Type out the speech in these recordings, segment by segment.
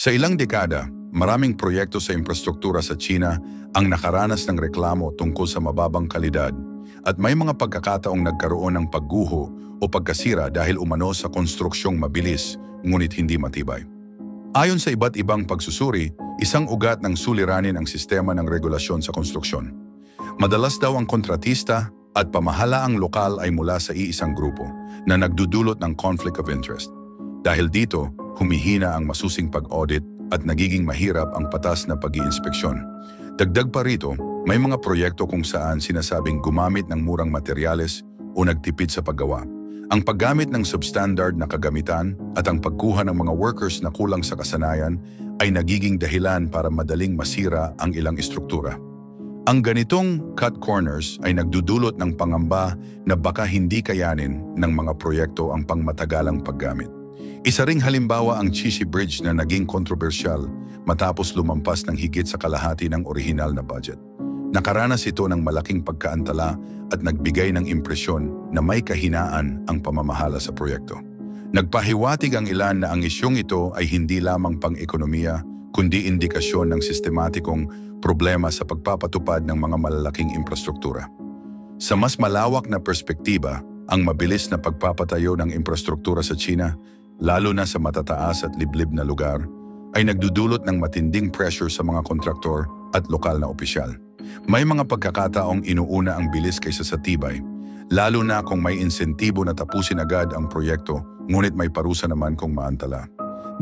Sa ilang dekada, maraming proyekto sa infrastruktura sa China ang nakaranas ng reklamo tungkol sa mababang kalidad at may mga pagkakataong nagkaroon ng pagguho o pagkasira dahil umano sa konstruksyong mabilis ngunit hindi matibay. Ayon sa iba't ibang pagsusuri, isang ugat ng suliranin ang sistema ng regulasyon sa konstruksyon. Madalas daw ang kontratista at pamahalaang lokal ay mula sa iisang grupo na nagdudulot ng conflict of interest. Dahil dito, humihina ang masusing pag-audit at nagiging mahirap ang patas na pag-iinspeksyon. Dagdag pa rito, may mga proyekto kung saan sinasabing gumamit ng murang materyales o nagtipid sa paggawa. Ang paggamit ng substandard na kagamitan at ang pagkuha ng mga workers na kulang sa kasanayan ay nagiging dahilan para madaling masira ang ilang istruktura. Ang ganitong cut corners ay nagdudulot ng pangamba na baka hindi kayanin ng mga proyekto ang pangmatagalang paggamit. Isa ring halimbawa ang Chisholm Bridge na naging kontrobersyal matapos lumampas ng higit sa kalahati ng orihinal na budget. Nakaranas ito ng malaking pagkaantala at nagbigay ng impresyon na may kahinaan ang pamamahala sa proyekto. Nagpahiwatig ang ilan na ang isyong ito ay hindi lamang pang-ekonomiya kundi indikasyon ng sistematikong problema sa pagpapatupad ng mga malalaking infrastruktura. Sa mas malawak na perspektiba, ang mabilis na pagpapatayo ng infrastruktura sa China, lalo na sa matataas at liblib na lugar, ay nagdudulot ng matinding pressure sa mga kontraktor at lokal na opisyal. May mga pagkakataong inuuna ang bilis kaysa sa tibay, lalo na kung may insentibo na tapusin agad ang proyekto, ngunit may parusa naman kung maantala.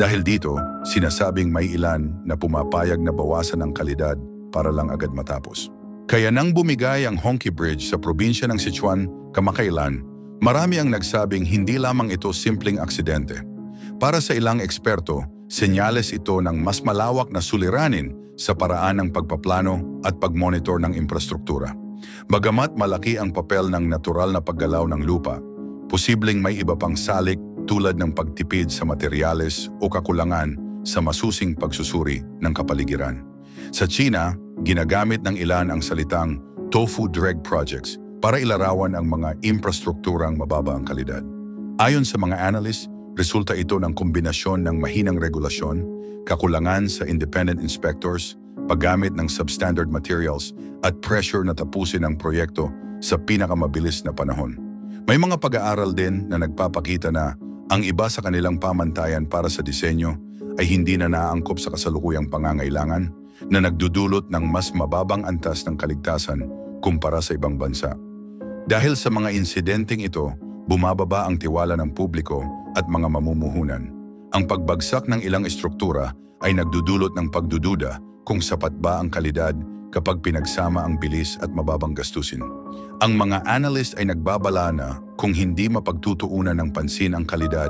Dahil dito, sinasabing may ilan na pumapayag na bawasan ang kalidad para lang agad matapos. Kaya nang bumigay ang Hongqi Bridge sa probinsya ng Sichuan kamakailan, marami ang nagsabing hindi lamang ito simpleng aksidente. Para sa ilang eksperto, senyales ito ng mas malawak na suliranin sa paraan ng pagpaplano at pagmonitor ng infrastruktura. Bagamat malaki ang papel ng natural na paggalaw ng lupa, posibleng may iba pang salik tulad ng pagtipid sa materyales o kakulangan sa masusing pagsusuri ng kapaligiran. Sa China, ginagamit ng ilan ang salitang tofu dreg projects para ilarawan ang mga infrastrukturang mababa ang kalidad. Ayon sa mga analyst, resulta ito ng kombinasyon ng mahinang regulasyon, kakulangan sa independent inspectors, paggamit ng substandard materials at pressure na tapusin ang proyekto sa pinakamabilis na panahon. May mga pag-aaral din na nagpapakita na ang iba sa kanilang pamantayan para sa disenyo ay hindi na naangkop sa kasalukuyang pangangailangan na nagdudulot ng mas mababang antas ng kaligtasan kumpara sa ibang bansa. Dahil sa mga insidenteng ito, bumababa ang tiwala ng publiko at mga mamumuhunan. Ang pagbagsak ng ilang istruktura ay nagdudulot ng pagdududa kung sapat ba ang kalidad kapag pinagsama ang bilis at mababang gastusin. Ang mga analyst ay nagbabala na kung hindi mapagtutuunan ng pansin ang kalidad,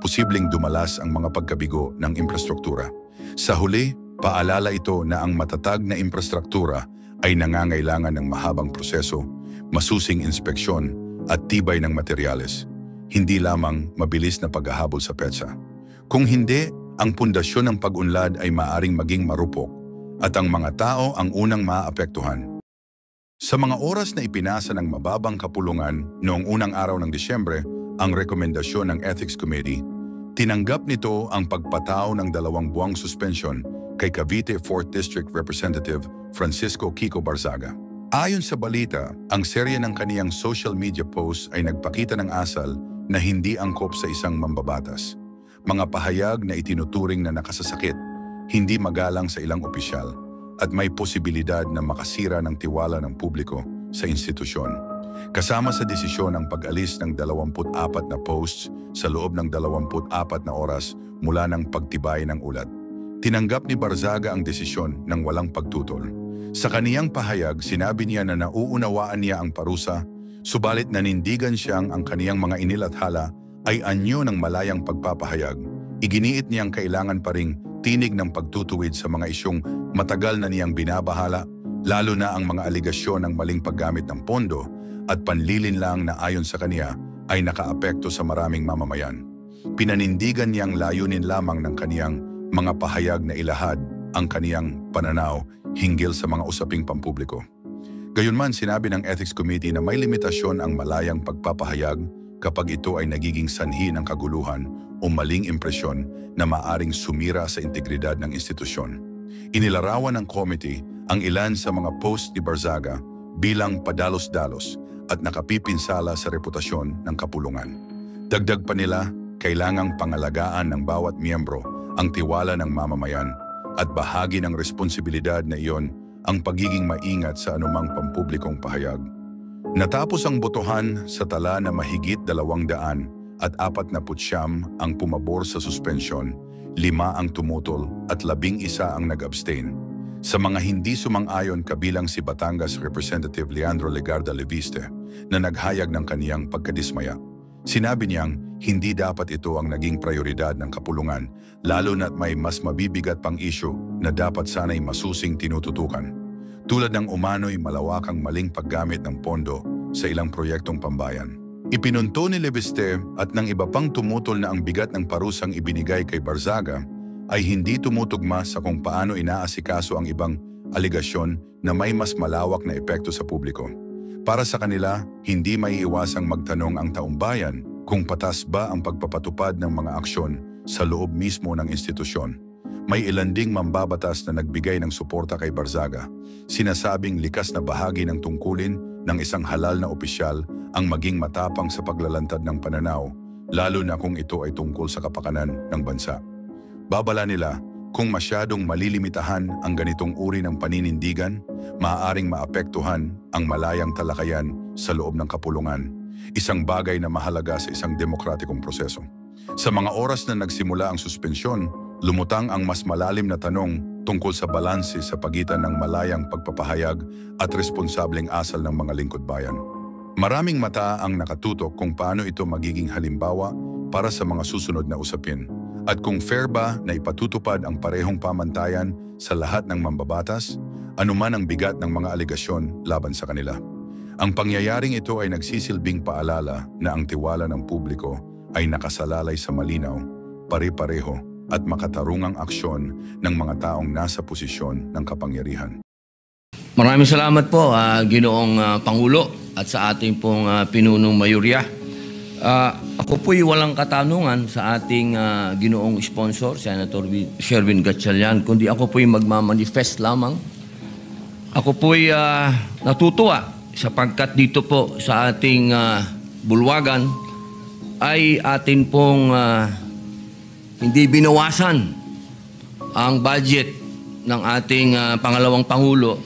posibleng dumalas ang mga pagkabigo ng infrastruktura. Sa huli, paalala ito na ang matatag na infrastruktura ay nangangailangan ng mahabang proseso, masusing inspeksyon at tibay ng materyales, hindi lamang mabilis na paghahabol sa petsa. Kung hindi, ang pundasyon ng pag-unlad ay maaring maging marupok at ang mga tao ang unang maaapektuhan. Sa mga oras na ipinasa ng mababang kapulungan noong unang araw ng Disyembre ang rekomendasyon ng Ethics Committee, tinanggap nito ang pagpataw ng 2 buwang suspensyon kay Cavite 4th District Representative Francisco Kiko Barzaga. Ayon sa balita, ang serye ng kaniyang social media posts ay nagpakita ng asal na hindi angkop sa isang mambabatas. Mga pahayag na itinuturing na nakasasakit, hindi magalang sa ilang opisyal, at may posibilidad na makasira ng tiwala ng publiko sa institusyon. Kasama sa desisyon ang pag-alis ng 24 na posts sa loob ng 24 na oras mula ng pagtibay ng ulat. Tinanggap ni Barzaga ang desisyon ng walang pagtutol. Sa kaniyang pahayag, sinabi niya na nauunawaan niya ang parusa, subalit nanindigan siyang ang kaniyang mga inilathala ay anyo ng malayang pagpapahayag. Iginiit niyang kailangan pa ring tinig ng pagtutuwid sa mga isyong matagal na niyang binabahala, lalo na ang mga aligasyon ng maling paggamit ng pondo at panlilinlang na ayon sa kaniya ay nakaapekto sa maraming mamamayan. Pinanindigan niyang layunin lamang ng kaniyang mga pahayag na ilahad ang kaniyang pananaw hinggil sa mga usaping pampubliko. Gayunman, sinabi ng Ethics Committee na may limitasyon ang malayang pagpapahayag kapag ito ay nagiging sanhi ng kaguluhan o maling impresyon na maaring sumira sa integridad ng institusyon. Inilarawan ng committee ang ilan sa mga post ni Barzaga bilang padalos-dalos at nakapipinsala sa reputasyon ng kapulungan. Dagdag pa nila, kailangang pangalagaan ng bawat miyembro ang tiwala ng mamamayan at bahagi ng responsibilidad na iyon ang pagiging maingat sa anumang pampublikong pahayag. Natapos ang botohan sa tala na mahigit 249 ang pumabor sa suspensyon, 5 ang tumutol at 11 ang nag-abstain. Sa mga hindi sumang-ayon kabilang si Batangas Representative Leandro Legarda Leviste na naghayag ng kaniyang pagkadismaya. Sinabi niyang hindi dapat ito ang naging prioridad ng kapulungan, lalo na't may mas mabibigat pang issue na dapat sana'y masusing tinututukan. Tulad ng umano'y malawakang maling paggamit ng pondo sa ilang proyektong pambayan. Ipinunto ni Leviste at ng iba pang tumutol na ang bigat ng parusang ibinigay kay Barzaga ay hindi tumutugma sa kung paano inaasikaso ang ibang aligasyon na may mas malawak na epekto sa publiko. Para sa kanila, hindi maiiwasang magtanong ang taumbayan kung patas ba ang pagpapatupad ng mga aksyon sa loob mismo ng institusyon. May ilan ding mambabatas na nagbigay ng suporta kay Barzaga. Sinasabing likas na bahagi ng tungkulin ng isang halal na opisyal ang maging matapang sa paglalantad ng pananaw, lalo na kung ito ay tungkol sa kapakanan ng bansa. Babala nila, kung masyadong malilimitahan ang ganitong uri ng paninindigan, maaaring maapektuhan ang malayang talakayan sa loob ng kapulungan, isang bagay na mahalaga sa isang demokratikong proseso. Sa mga oras na nagsimula ang suspensyon, lumutang ang mas malalim na tanong tungkol sa balanse sa pagitan ng malayang pagpapahayag at responsableng asal ng mga lingkod bayan. Maraming mata ang nakatutok kung paano ito magiging halimbawa para sa mga susunod na usapin at kung fair ba na ipatutupad ang parehong pamantayan sa lahat ng mambabatas, anuman ang bigat ng mga aligasyon laban sa kanila. Ang pangyayaring ito ay nagsisilbing paalala na ang tiwala ng publiko ay nakasalalay sa malinaw, pare-pareho at makatarungang aksyon ng mga taong nasa posisyon ng kapangyarihan. Maraming salamat po, Ginoong Pangulo at sa ating pong pinunong mayorya. Ako po'y walang katanungan sa ating ginoong sponsor, Senator Sherwin Gatchalian, kundi ako po'y magmamanifest lamang. Ako po'y natutuwa sapagkat dito po sa ating bulwagan ay atin pong hindi binawasan ang budget ng ating pangalawang Pangulo,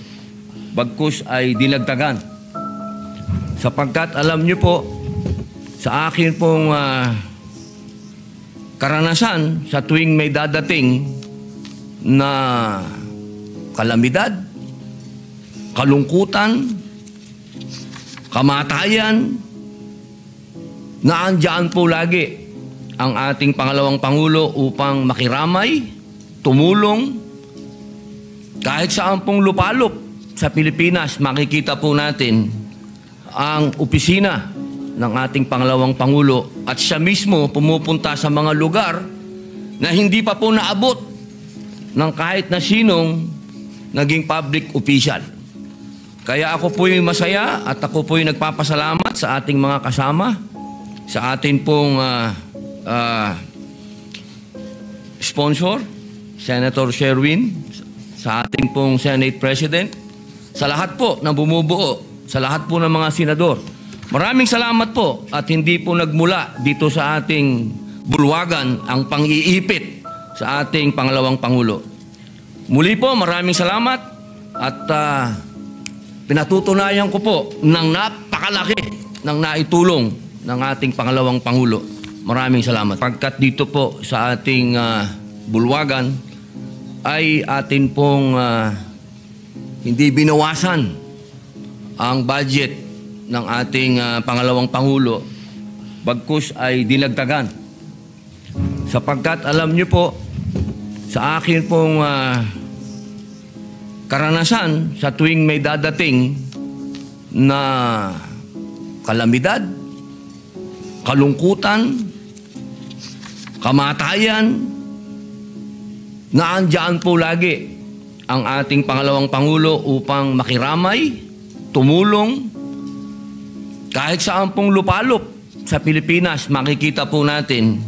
bagkus ay dinagdagan. Sapagkat alam niyo po, sa akin pong karanasan sa tuwing may dadating na kalamidad, kalungkutan, kamatayan, naandyan po lagi ang ating pangalawang Pangulo upang makiramay, tumulong. Kahit saan pong lupalop sa Pilipinas, makikita po natin ang opisina ng ating pangalawang Pangulo at siya mismo pumupunta sa mga lugar na hindi pa po naabot ng kahit na sinong naging public official. Kaya ako po'y masaya at ako po'y nagpapasalamat sa ating mga kasama, sa ating pong sponsor, Senator Sherwin, sa ating pong Senate President, sa lahat po na bumubuo, sa lahat po ng mga senador. Maraming salamat po at hindi po nagmula dito sa ating bulwagan ang pang-iipit sa ating pangalawang Pangulo. Muli po, maraming salamat at pinatutunayan ko po ng napakalaki ng naitulong ng ating pangalawang Pangulo. Maraming salamat. Pagkat dito po sa ating bulwagan ay atin pong hindi binawasan ang budget ng ating pangalawang Pangulo, bagkus ay dinagdagan. Sapagkat alam niyo po, sa akin pong karanasan sa tuwing may dadating na kalamidad, kalungkutan, kamatayan, naandyan po lagi ang ating pangalawang Pangulo upang makiramay, tumulong. Kahit saan pong lupalop sa sa Pilipinas, makikita po natin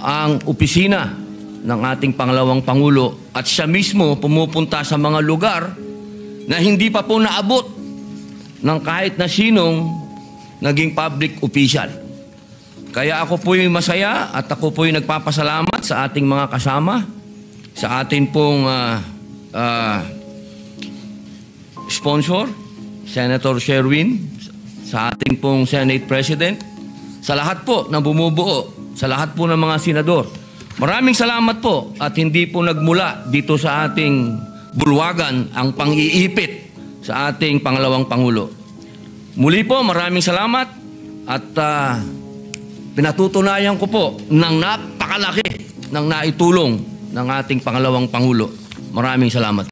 ang opisina ng ating pangalawang Pangulo at siya mismo pumupunta sa mga lugar na hindi pa po naabot ng kahit na sinong naging public official. Kaya ako po yung masaya at ako po yung nagpapasalamat sa ating mga kasama, sa ating pong sponsor, Senator Sherwin, sa ating pong Senate President, sa lahat po na bumubuo, sa lahat po ng mga senador. Maraming salamat po at hindi po nagmula dito sa ating bulwagan ang pang-iipit sa ating pangalawang Pangulo. Muli po, maraming salamat at pinatutunayan ko po ng napakalaki ng naitulong ng ating pangalawang Pangulo. Maraming salamat.